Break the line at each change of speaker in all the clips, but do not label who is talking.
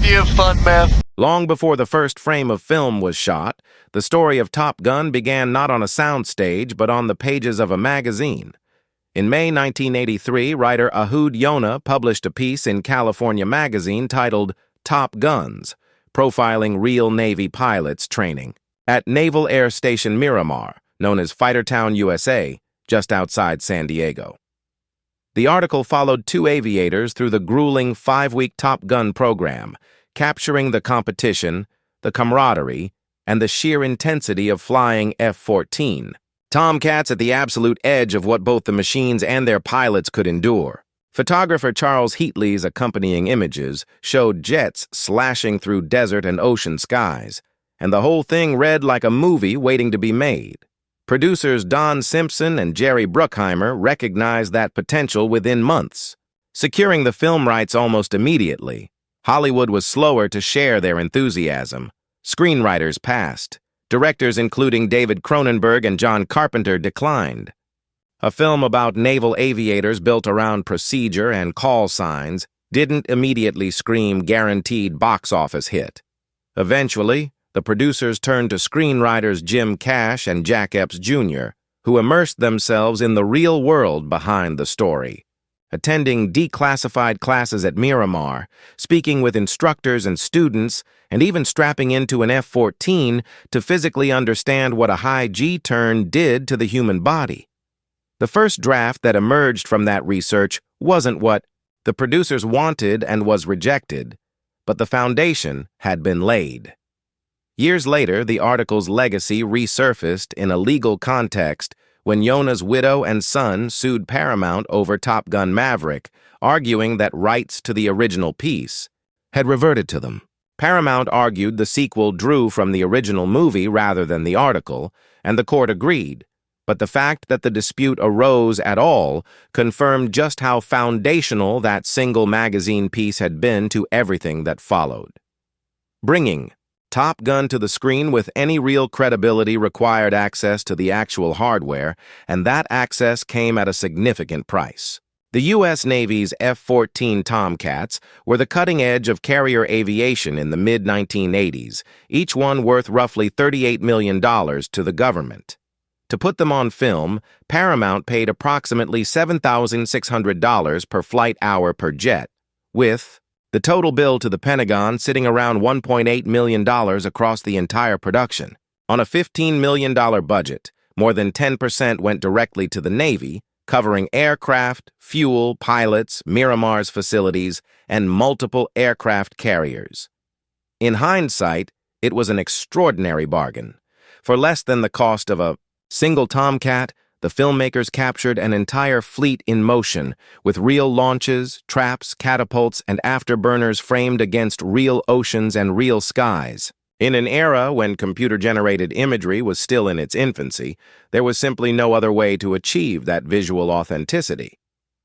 if you have fun, man.
Long before the first frame of film was shot, the story of Top Gun began not on a soundstage but on the pages of a magazine. In May 1983, writer Ehud Yonah published a piece in California Magazine titled Top Guns, profiling real Navy pilots training at Naval Air Station Miramar, known as Fightertown, USA, just outside San Diego. The article followed two aviators through the grueling 5-week Top Gun program, capturing the competition, the camaraderie, and the sheer intensity of flying F-14. Tomcats at the absolute edge of what both the machines and their pilots could endure. Photographer Charles Heatley's accompanying images showed jets slashing through desert and ocean skies, and the whole thing read like a movie waiting to be made. Producers Don Simpson and Jerry Bruckheimer recognized that potential within months. Securing the film rights almost immediately, Hollywood was slower to share their enthusiasm. Screenwriters passed. Directors including David Cronenberg and John Carpenter declined. A film about naval aviators built around procedure and call signs didn't immediately scream guaranteed box office hit. Eventually, the producers turned to screenwriters Jim Cash and Jack Epps Jr., who immersed themselves in the real world behind the story. Attending declassified classes at Miramar, speaking with instructors and students, and even strapping into an F-14 to physically understand what a high G-turn did to the human body. The first draft that emerged from that research wasn't what the producers wanted and was rejected, but the foundation had been laid. Years later, the article's legacy resurfaced in a legal context when Yonah's widow and son sued Paramount over Top Gun Maverick, arguing that rights to the original piece had reverted to them. Paramount argued the sequel drew from the original movie rather than the article, and the court agreed. But the fact that the dispute arose at all confirmed just how foundational that single magazine piece had been to everything that followed. Bringing Top Gun to the screen with any real credibility required access to the actual hardware, and that access came at a significant price. The U.S. Navy's F-14 Tomcats were the cutting edge of carrier aviation in the mid-1980s, each one worth roughly $38 million to the government. To put them on film, Paramount paid approximately $7,600 per flight hour per jet, with the total bill to the Pentagon sitting around $1.8 million across the entire production. On a $15 million budget, more than 10% went directly to the Navy, covering aircraft, fuel, pilots, Miramar's facilities, and multiple aircraft carriers. In hindsight, it was an extraordinary bargain. For less than the cost of a single Tomcat, the filmmakers captured an entire fleet in motion, with real launches, traps, catapults, and afterburners framed against real oceans and real skies. In an era when computer-generated imagery was still in its infancy, there was simply no other way to achieve that visual authenticity.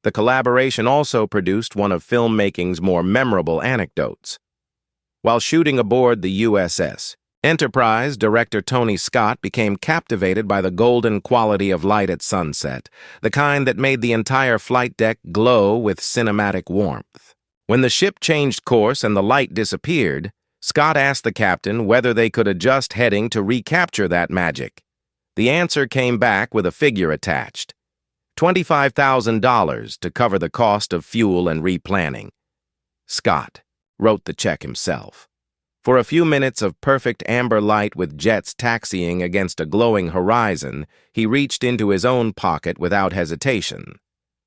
The collaboration also produced one of filmmaking's more memorable anecdotes. While shooting aboard the USS Enterprise, director Tony Scott became captivated by the golden quality of light at sunset, the kind that made the entire flight deck glow with cinematic warmth. When the ship changed course and the light disappeared, Scott asked the captain whether they could adjust heading to recapture that magic. The answer came back with a figure attached: $25,000 to cover the cost of fuel and replanning. Scott wrote the check himself. For a few minutes of perfect amber light with jets taxiing against a glowing horizon, he reached into his own pocket without hesitation.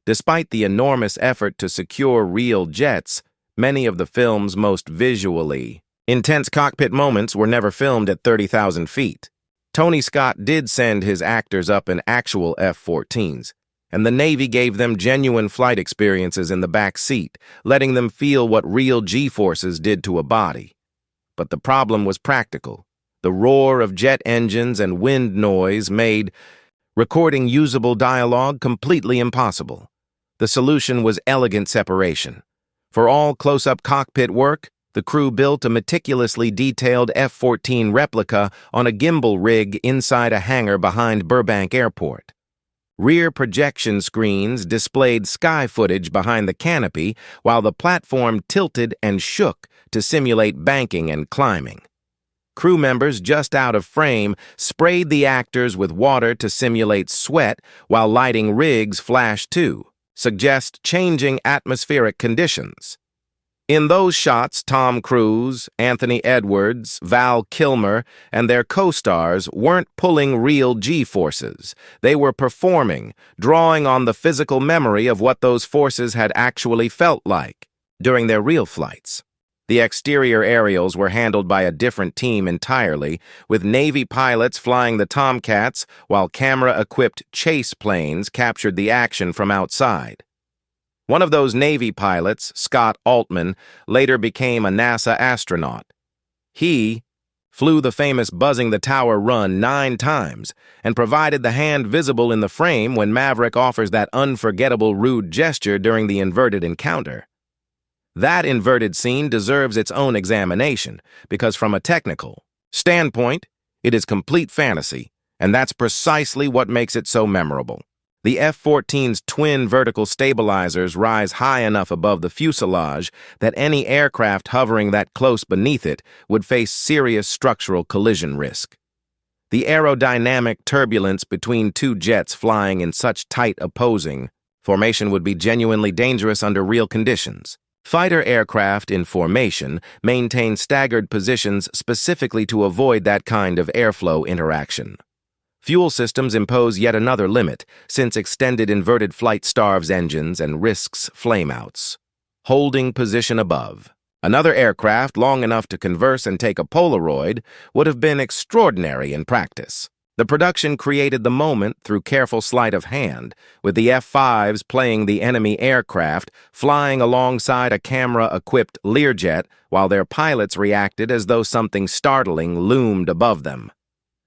Despite the enormous effort to secure real jets, many of the film's most visually intense cockpit moments were never filmed at 30,000 feet. Tony Scott did send his actors up in actual F-14s, and the Navy gave them genuine flight experiences in the back seat, letting them feel what real G-forces did to a body. But the problem was practical. The roar of jet engines and wind noise made recording usable dialogue completely impossible. The solution was elegant separation. For all close-up cockpit work, the crew built a meticulously detailed F-14 replica on a gimbal rig inside a hangar behind Burbank Airport. Rear projection screens displayed sky footage behind the canopy while the platform tilted and shook to simulate banking and climbing. Crew members just out of frame sprayed the actors with water to simulate sweat while lighting rigs flashed too, suggest changing atmospheric conditions. In those shots, Tom Cruise, Anthony Edwards, Val Kilmer, and their co-stars weren't pulling real G-forces. They were performing, drawing on the physical memory of what those forces had actually felt like during their real flights. The exterior aerials were handled by a different team entirely, with Navy pilots flying the Tomcats while camera-equipped chase planes captured the action from outside. One of those Navy pilots, Scott Altman, later became a NASA astronaut. He flew the famous Buzzing the Tower run 9 times and provided the hand visible in the frame when Maverick offers that unforgettable rude gesture during the inverted encounter. That inverted scene deserves its own examination because from a technical standpoint, it is complete fantasy, and that's precisely what makes it so memorable. The F-14's twin vertical stabilizers rise high enough above the fuselage that any aircraft hovering that close beneath it would face serious structural collision risk. The aerodynamic turbulence between two jets flying in such tight opposing formation would be genuinely dangerous under real conditions. Fighter aircraft in formation maintain staggered positions specifically to avoid that kind of airflow interaction. Fuel systems impose yet another limit, since extended inverted flight starves engines and risks flameouts. Holding position above. Another aircraft long enough to converse and take a Polaroid would have been extraordinary in practice. The production created the moment through careful sleight of hand, with the F-5s playing the enemy aircraft, flying alongside a camera-equipped Learjet while their pilots reacted as though something startling loomed above them.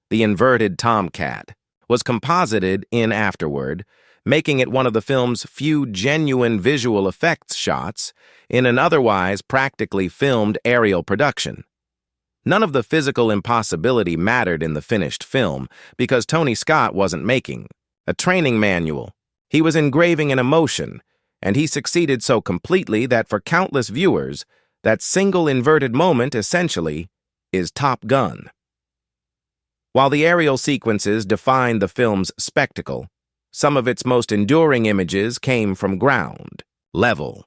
The inverted Tomcat was composited in afterward, making it one of the film's few genuine visual effects shots in an otherwise practically filmed aerial production. None of the physical impossibility mattered in the finished film because Tony Scott wasn't making a training manual. He was engraving an emotion, and he succeeded so completely that for countless viewers, that single inverted moment essentially is Top Gun. While the aerial sequences defined the film's spectacle, some of its most enduring images came from ground level.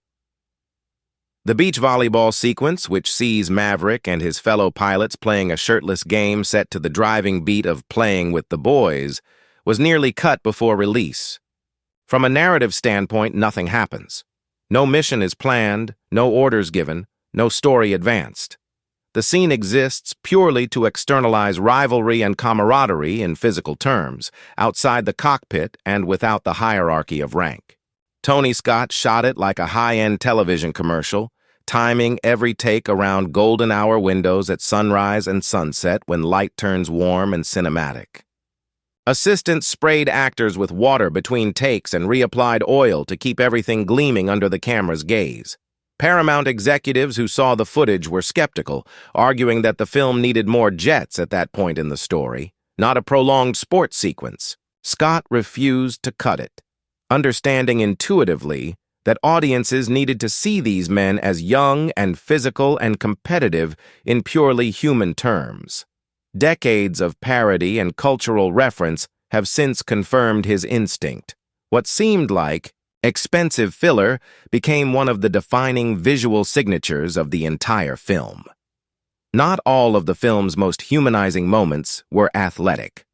The beach volleyball sequence, which sees Maverick and his fellow pilots playing a shirtless game set to the driving beat of Playing with the Boys, was nearly cut before release. From a narrative standpoint, nothing happens. No mission is planned, no orders given, no story advanced. The scene exists purely to externalize rivalry and camaraderie in physical terms, outside the cockpit and without the hierarchy of rank. Tony Scott shot it like a high-end television commercial, timing every take around golden hour windows at sunrise and sunset when light turns warm and cinematic. Assistants sprayed actors with water between takes and reapplied oil to keep everything gleaming under the camera's gaze. Paramount executives who saw the footage were skeptical, arguing that the film needed more jets at that point in the story, not a prolonged sports sequence. Scott refused to cut it, understanding intuitively that audiences needed to see these men as young and physical and competitive in purely human terms. Decades of parody and cultural reference have since confirmed his instinct. What seemed like expensive filler became one of the defining visual signatures of the entire film. Not all of the film's most humanizing moments were athletic.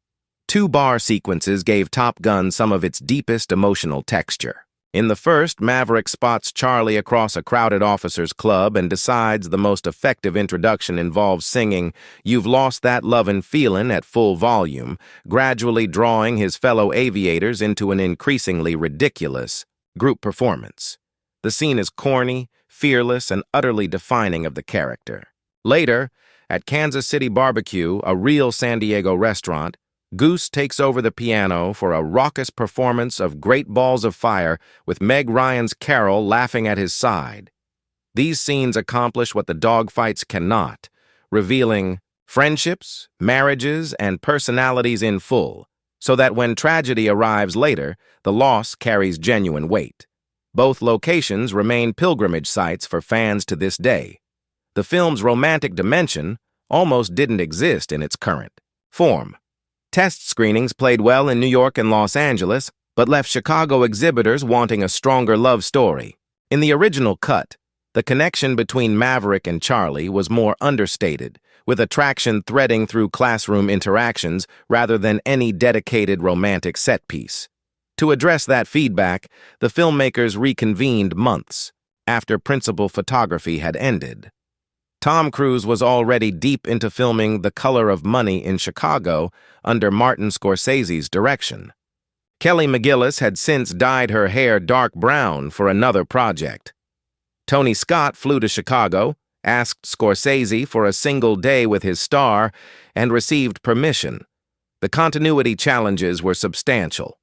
2 bar sequences gave Top Gun some of its deepest emotional texture. In the first, Maverick spots Charlie across a crowded officers' club and decides the most effective introduction involves singing "You've Lost That Lovin' Feelin'" at full volume, gradually drawing his fellow aviators into an increasingly ridiculous group performance. The scene is corny, fearless, and utterly defining of the character. Later, at Kansas City Barbecue, a real San Diego restaurant, Goose takes over the piano for a raucous performance of Great Balls of Fire with Meg Ryan's Carol laughing at his side. These scenes accomplish what the dogfights cannot, revealing friendships, marriages, and personalities in full, so that when tragedy arrives later, the loss carries genuine weight. Both locations remain pilgrimage sites for fans to this day. The film's romantic dimension almost didn't exist in its current form. Test screenings played well in New York and Los Angeles, but left Chicago exhibitors wanting a stronger love story. In the original cut, the connection between Maverick and Charlie was more understated, with attraction threading through classroom interactions rather than any dedicated romantic set piece. To address that feedback, the filmmakers reconvened months after principal photography had ended. Tom Cruise was already deep into filming The Color of Money in Chicago under Martin Scorsese's direction. Kelly McGillis had since dyed her hair dark brown for another project. Tony Scott flew to Chicago, asked Scorsese for a single day with his star, and received permission. The continuity challenges were substantial.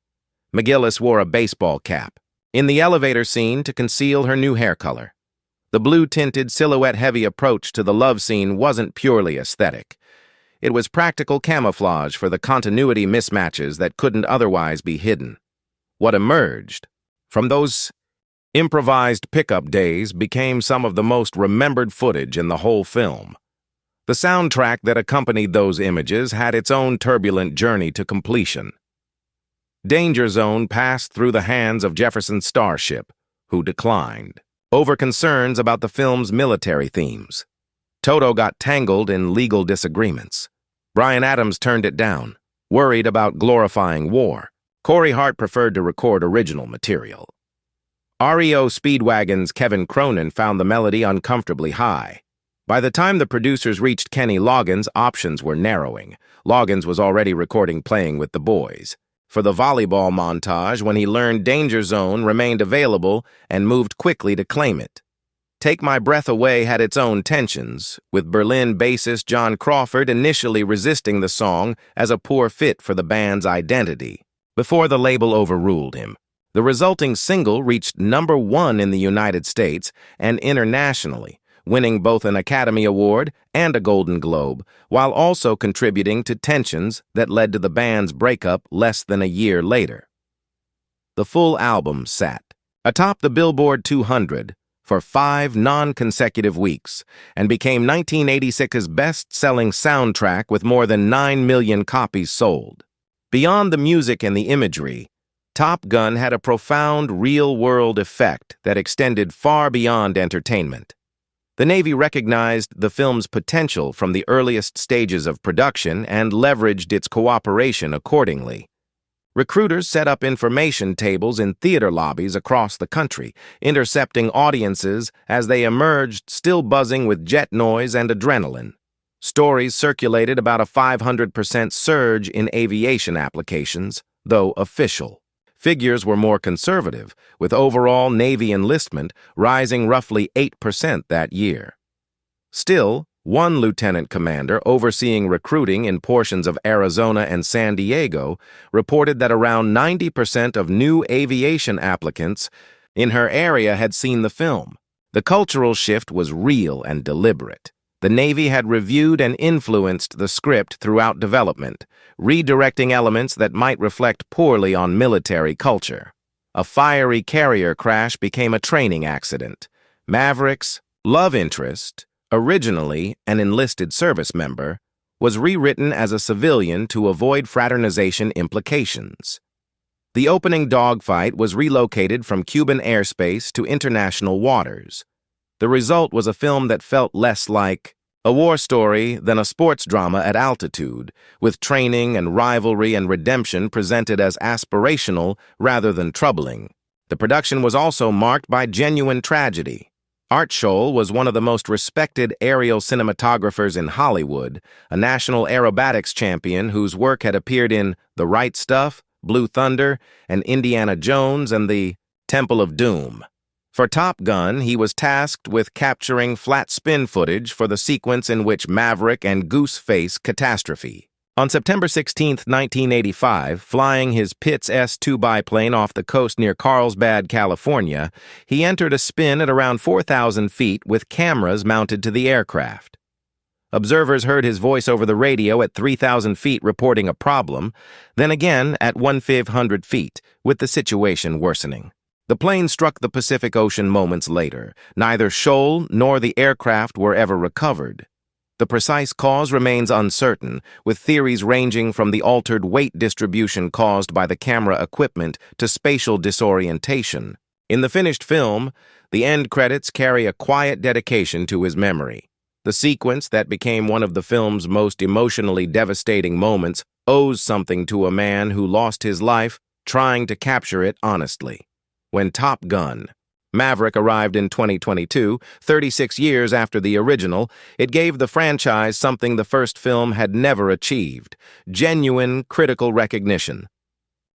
McGillis wore a baseball cap in the elevator scene to conceal her new hair color. The blue-tinted, silhouette-heavy approach to the love scene wasn't purely aesthetic. It was practical camouflage for the continuity mismatches that couldn't otherwise be hidden. What emerged from those improvised pickup days became some of the most remembered footage in the whole film. The soundtrack that accompanied those images had its own turbulent journey to completion. Danger Zone passed through the hands of Jefferson Starship, who declined, over concerns about the film's military themes. Toto got tangled in legal disagreements. Bryan Adams turned it down, worried about glorifying war. Corey Hart preferred to record original material. REO Speedwagon's Kevin Cronin found the melody uncomfortably high. By the time the producers reached Kenny Loggins, options were narrowing. Loggins was already recording Playing with the Boys for the volleyball montage when he learned Danger Zone remained available and moved quickly to claim it. Take My Breath Away had its own tensions, with Berlin bassist John Crawford initially resisting the song as a poor fit for the band's identity, before the label overruled him. The resulting single reached #1 in the United States and internationally, winning both an Academy Award and a Golden Globe, while also contributing to tensions that led to the band's breakup less than a year later. The full album sat atop the Billboard 200 for 5 non-consecutive weeks and became 1986's best-selling soundtrack with more than 9 million copies sold. Beyond the music and the imagery, Top Gun had a profound real-world effect that extended far beyond entertainment. The Navy recognized the film's potential from the earliest stages of production and leveraged its cooperation accordingly. Recruiters set up information tables in theater lobbies across the country, intercepting audiences as they emerged still buzzing with jet noise and adrenaline. Stories circulated about a 500% surge in aviation applications, though official. Figures were more conservative, with overall Navy enlistment rising roughly 8% that year. Still, one lieutenant commander overseeing recruiting in portions of Arizona and San Diego reported that around 90% of new aviation applicants in her area had seen the film. The cultural shift was real and deliberate. The Navy had reviewed and influenced the script throughout development, redirecting elements that might reflect poorly on military culture. A fiery carrier crash became a training accident. Maverick's love interest, originally an enlisted service member, was rewritten as a civilian to avoid fraternization implications. The opening dogfight was relocated from Cuban airspace to international waters. The result was a film that felt less like a war story than a sports drama at altitude, with training and rivalry and redemption presented as aspirational rather than troubling. The production was also marked by genuine tragedy. Art Scholl was one of the most respected aerial cinematographers in Hollywood, a national aerobatics champion whose work had appeared in The Right Stuff, Blue Thunder, and Indiana Jones and the Temple of Doom. For Top Gun, he was tasked with capturing flat spin footage for the sequence in which Maverick and Goose face catastrophe. On September 16, 1985, flying his Pitts S-2 biplane off the coast near Carlsbad, California, he entered a spin at around 4,000 feet with cameras mounted to the aircraft. Observers heard his voice over the radio at 3,000 feet reporting a problem, then again at 1,500 feet, with the situation worsening. The plane struck the Pacific Ocean moments later. Neither shoal nor the aircraft were ever recovered. The precise cause remains uncertain, with theories ranging from the altered weight distribution caused by the camera equipment to spatial disorientation. In the finished film, the end credits carry a quiet dedication to his memory. The sequence that became one of the film's most emotionally devastating moments owes something to a man who lost his life trying to capture it honestly. When Top Gun Maverick arrived in 2022, 36 years after the original, it gave the franchise something the first film had never achieved: genuine critical recognition.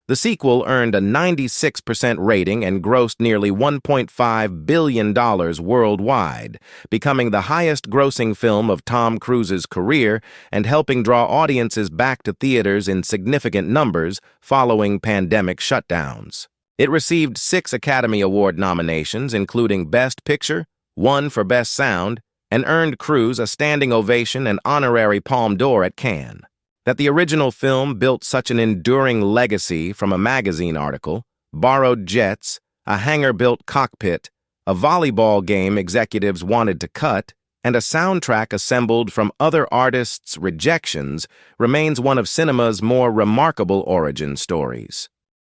The sequel earned a 96% rating and grossed nearly $1.5 billion worldwide, becoming the highest-grossing film of Tom Cruise's career and helping draw audiences back to theaters in significant numbers following pandemic shutdowns. It received 6 Academy Award nominations, including Best Picture, 1 for Best Sound, and earned Cruise a standing ovation and honorary Palme d'Or at Cannes. That the original film built such an enduring legacy from a magazine article, borrowed jets, a hangar-built cockpit, a volleyball game executives wanted to cut, and a soundtrack assembled from other artists' rejections remains one of cinema's more remarkable origin stories.